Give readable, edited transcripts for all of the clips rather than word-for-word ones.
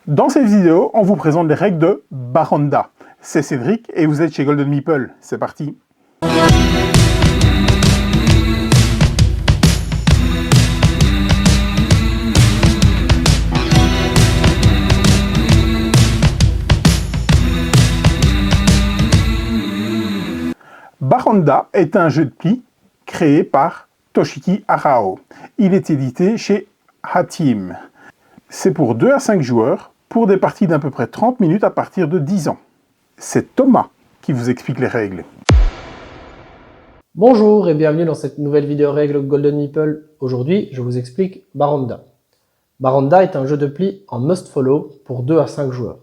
Dans cette vidéo, on vous présente les règles de Baronda. C'est Cédric et vous êtes chez Golden Meeple. C'est parti. Baronda est un jeu de pli créé par Toshiki Arao. Il est édité chez Hatim. C'est pour 2 à 5 joueurs, pour des parties d'à peu près 30 minutes à partir de 10 ans. C'est Thomas qui vous explique les règles. Bonjour et bienvenue dans cette nouvelle vidéo règles Golden Meeple. Aujourd'hui, je vous explique Baronda. Baronda est un jeu de pli en must follow pour 2 à 5 joueurs.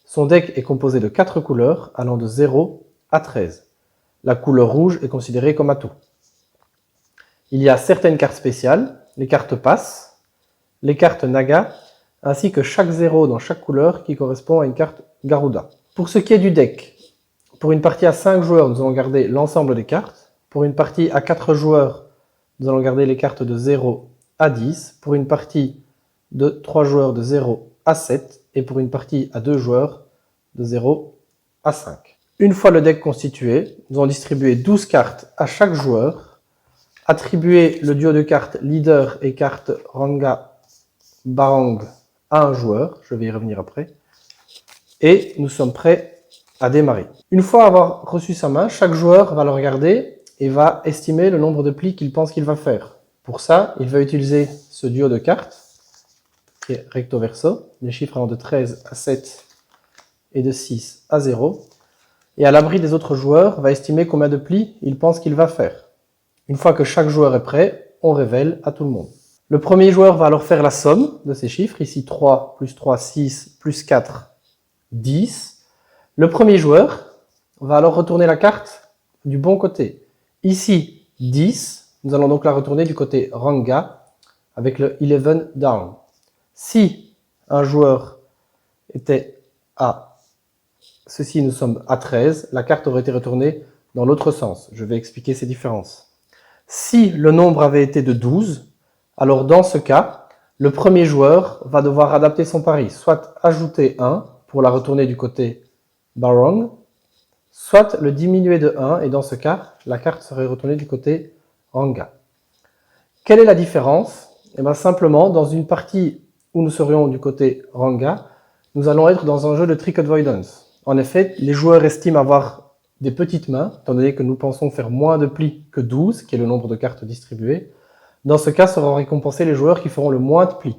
Son deck est composé de 4 couleurs allant de 0 à 13. La couleur rouge est considérée comme atout. Il y a certaines cartes spéciales, les cartes pass, les cartes naga, ainsi que chaque 0 dans chaque couleur qui correspond à une carte Garuda. Pour ce qui est du deck, pour une partie à 5 joueurs, nous allons garder l'ensemble des cartes. Pour une partie à 4 joueurs, nous allons garder les cartes de 0 à 10. Pour une partie de 3 joueurs, de 0 à 7. Et pour une partie à 2 joueurs, de 0 à 5. Une fois le deck constitué, nous allons distribuer 12 cartes à chaque joueur, attribuer le duo de cartes leader et carte Ranga Barang à un joueur, je vais y revenir après, et nous sommes prêts à démarrer. Une fois avoir reçu sa main, chaque joueur va le regarder et va estimer le nombre de plis qu'il pense qu'il va faire. Pour ça, il va utiliser ce duo de cartes, qui est recto verso, les chiffres allant de 13 à 7 et de 6 à 0, et à l'abri des autres joueurs, va estimer combien de plis il pense qu'il va faire. Une fois que chaque joueur est prêt, on révèle à tout le monde. Le premier joueur va alors faire la somme de ces chiffres, ici 3 plus 3, 6, plus 4, 10. Le premier joueur va alors retourner la carte du bon côté. Ici, 10, nous allons donc la retourner du côté Ranga, avec le 11 down. Si un joueur était à ceci, nous sommes à 13, la carte aurait été retournée dans l'autre sens. Je vais expliquer ces différences. Si le nombre avait été de 12, alors dans ce cas, le premier joueur va devoir adapter son pari, soit ajouter 1 pour la retourner du côté Barong, soit le diminuer de 1, et dans ce cas, la carte serait retournée du côté Ranga. Quelle est la différence? Eh bien, simplement, dans une partie où nous serions du côté Ranga, nous allons être dans un jeu de trick avoidance. En effet, les joueurs estiment avoir des petites mains, étant donné que nous pensons faire moins de plis que 12, qui est le nombre de cartes distribuées. Dans ce cas, seront récompensés les joueurs qui feront le moins de plis.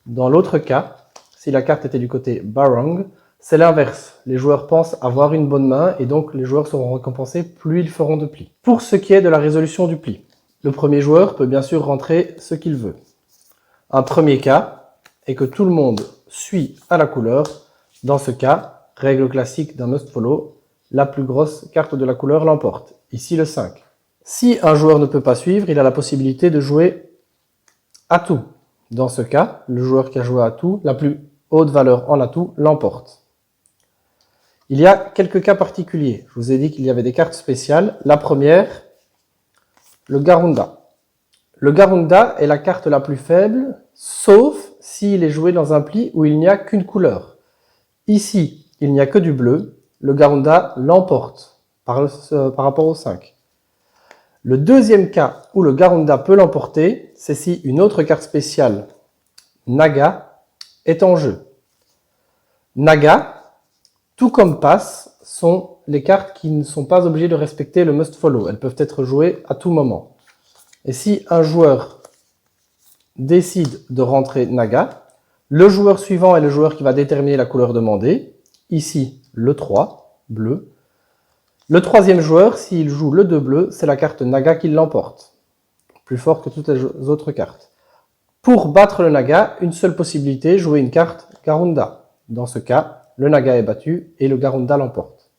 Dans l'autre cas, si la carte était du côté Barong, c'est l'inverse. Les joueurs pensent avoir une bonne main et donc les joueurs seront récompensés plus ils feront de plis. Pour ce qui est de la résolution du pli, le premier joueur peut bien sûr rentrer ce qu'il veut. Un premier cas est que tout le monde suit à la couleur. Dans ce cas, règle classique d'un must follow, la plus grosse carte de la couleur l'emporte. Ici le 5. Si un joueur ne peut pas suivre, il a la possibilité de jouer atout. Dans ce cas, le joueur qui a joué atout, la plus haute valeur en atout, l'emporte. Il y a quelques cas particuliers. Je vous ai dit qu'il y avait des cartes spéciales. La première, le Garunda. Le Garunda est la carte la plus faible, sauf s'il est joué dans un pli où il n'y a qu'une couleur. Ici, il n'y a que du bleu. Le Garunda l'emporte par rapport au 5. Le deuxième cas où le Garunda peut l'emporter, c'est si une autre carte spéciale, Naga, est en jeu. Naga, tout comme Pass, sont les cartes qui ne sont pas obligées de respecter le must follow. Elles peuvent être jouées à tout moment. Et si un joueur décide de rentrer Naga, le joueur suivant est le joueur qui va déterminer la couleur demandée. Ici, le 3, bleu. Le troisième joueur, s'il joue le 2 bleu, c'est la carte Naga qui l'emporte. Plus fort que toutes les autres cartes. Pour battre le Naga, une seule possibilité, jouer une carte Garunda. Dans ce cas, le Naga est battu et le Garunda l'emporte.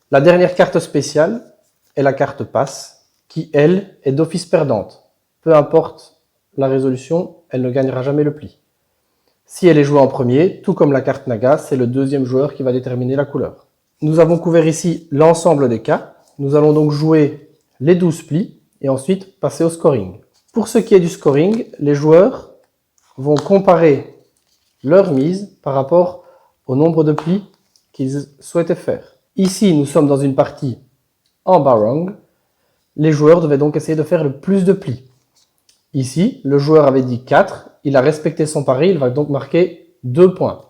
La dernière carte spéciale est la carte Pass, qui, elle, est d'office perdante. Peu importe la résolution, elle ne gagnera jamais le pli. Si elle est jouée en premier, tout comme la carte Naga, c'est le deuxième joueur qui va déterminer la couleur. Nous avons couvert ici l'ensemble des cas. Nous allons donc jouer les 12 plis et ensuite passer au scoring. Pour ce qui est du scoring, les joueurs vont comparer leur mise par rapport au nombre de plis qu'ils souhaitaient faire. Ici, nous sommes dans une partie en barong. Les joueurs devaient donc essayer de faire le plus de plis. Ici, le joueur avait dit 4, il a respecté son pari, il va donc marquer 2 points.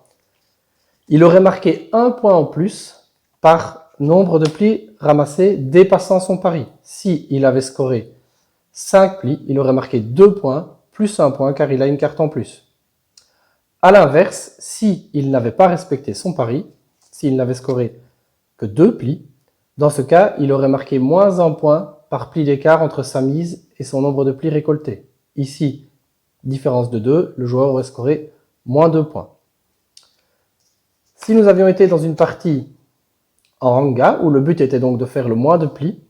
Il aurait marqué 1 point en plus par nombre de plis ramassés dépassant son pari. Si il avait scoré 5 plis, il aurait marqué 2 points plus 1 point car il a une carte en plus. A l'inverse, si il n'avait pas respecté son pari, s'il n'avait scoré que 2 plis, dans ce cas, il aurait marqué moins 1 point par pli d'écart entre sa mise et son nombre de plis récoltés. Ici, différence de 2, le joueur aurait scoré moins 2 points. Si nous avions été dans une partie en Ranga, où le but était donc de faire le moins de plis,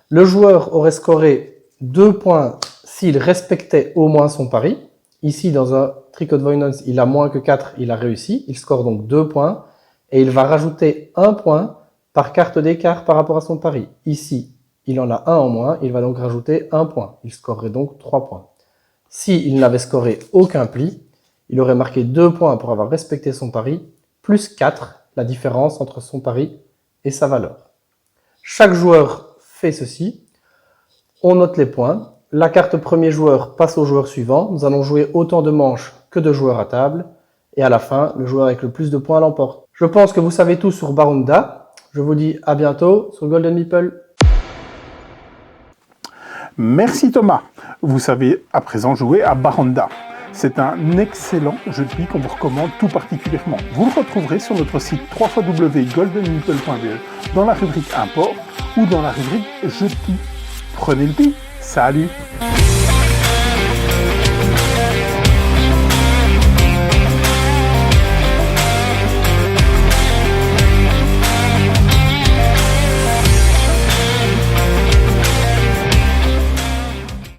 le joueur aurait scoré 2 points s'il respectait au moins son pari. Ici, dans un Trick of Avoidance, il a moins que 4, il a réussi. Il score donc 2 points et il va rajouter 1 point par carte d'écart par rapport à son pari. Ici, il en a 1 en moins, il va donc rajouter 1 point. Il scorerait donc 3 points. S'il n'avait scoré aucun pli, il aurait marqué 2 points pour avoir respecté son pari, plus 4, la différence entre son pari et sa valeur. Chaque joueur fait ceci. On note les points. La carte premier joueur passe au joueur suivant. Nous allons jouer autant de manches que de joueurs à table. Et à la fin, le joueur avec le plus de points l'emporte. Je pense que vous savez tout sur Barunda. Je vous dis à bientôt sur Golden Meeple. Merci Thomas. Vous savez à présent jouer à Baranda. C'est un excellent jeu de billes qu'on vous recommande tout particulièrement. Vous le retrouverez sur notre site www.goldenmeeple.be dans la rubrique import ou dans la rubrique jeu de billes. Prenez le billes. Salut!